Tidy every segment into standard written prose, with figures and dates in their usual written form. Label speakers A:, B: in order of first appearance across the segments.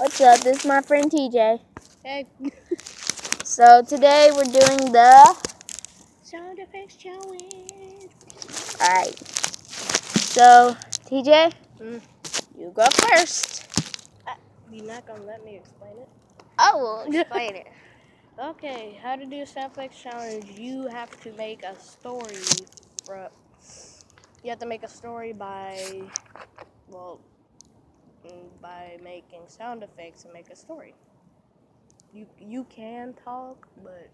A: What's up? This is my friend TJ.
B: Hey.
A: So today we're doing the
B: Sound effects challenge.
A: Alright. So TJ,
B: Mm.
A: you go first.
B: You're not gonna let me explain it?
A: I will explain it.
B: Okay, how to do sound effects challenge. You have to make a story you have to make a story by making sound effects and make a story. You can talk, but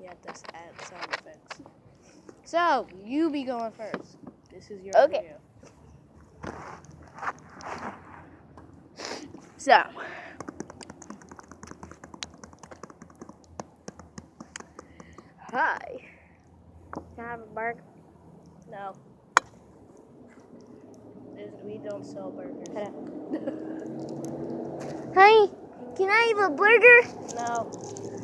B: you have to add sound effects. So, you be going first. This is your
A: Okay.
B: video.
A: So hi. Can I have a burger?
B: No. We don't sell burgers.
A: Hey, can I have a burger?
B: No.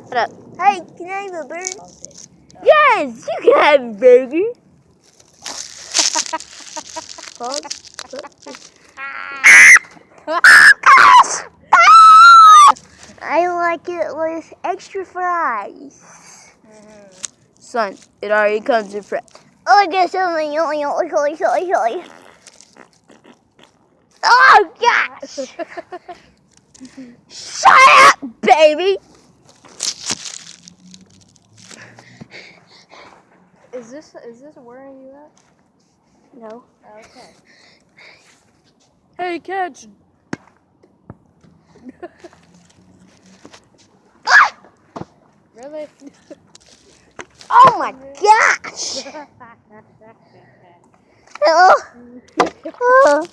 A: Hold up. Hey, can I have a burger?
B: I'll say. No.
A: Yes, you can have a burger. I like it with extra fries. Son, it already comes with fries. Oh, I guess something. Oh, gosh! Shut up, baby!
B: Is this where you at?
A: No.
B: Okay. Hey, catch! Really?
A: Oh my gosh! Oh. Oh.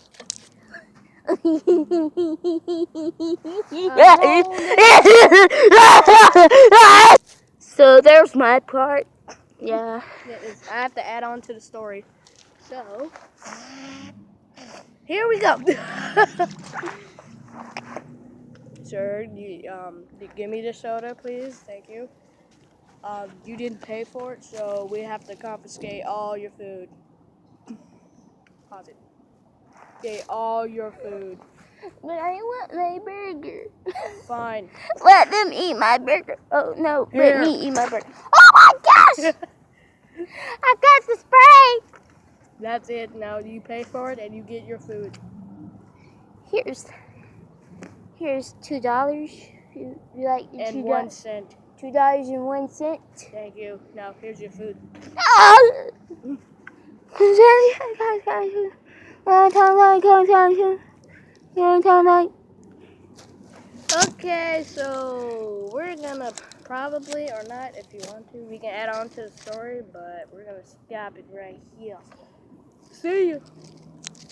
A: So there's my part. Yeah.
B: I have to add on to the story. So, here we go. Sir, give me the soda, please. Thank you. You didn't pay for it, so we have to confiscate all your food. Pause it. Okay, all your food.
A: But I want my burger.
B: Fine.
A: Let them eat my burger. Oh no,
B: Here.
A: let me eat my burger. Oh my gosh! I got the spray.
B: That's it. Now you pay for it and you get your food.
A: Here's $2. You like your
B: And
A: $2?
B: 1 cent.
A: $2.01.
B: Thank you. Now here's your food. Okay, so we're gonna probably, or not if you want to, we can add on to the story, but we're gonna stop it right here. See you.